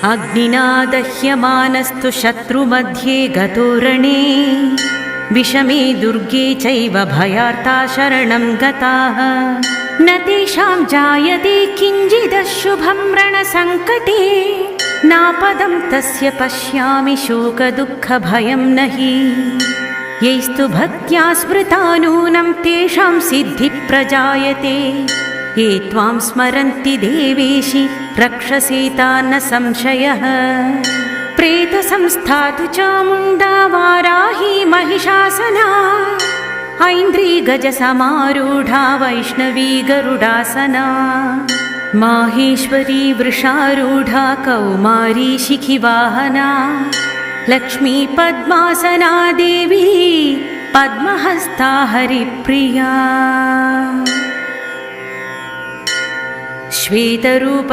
अग्निना दह्यमानस्तु शत्रुमध्ये गतो रणे विषमे दुर्गे चैव भयार्ता शरणं गताः न तेषां जायते किञ्चिदशुभं रणसङ्कटे नापदं तस्य पश्यामि शोकदुःखभयं न हि यैस्तु भक्त्या स्मृता नूनं तेषां सिद्धिप्रजायते ये त्वां स्मरन्ति देवेशि रक्षसेता न संशयः प्रेतसंस्था तु चामुण्डा वाराही महिषासना ऐन्द्री गजसमारूढा वैष्णवी गरुडासना माहेश्वरी वृषारूढा कौमारी शिखिवाहना लक्ष्मी पद्मासना देवी पद्महस्ता हरिप्रिया श्वेतरूप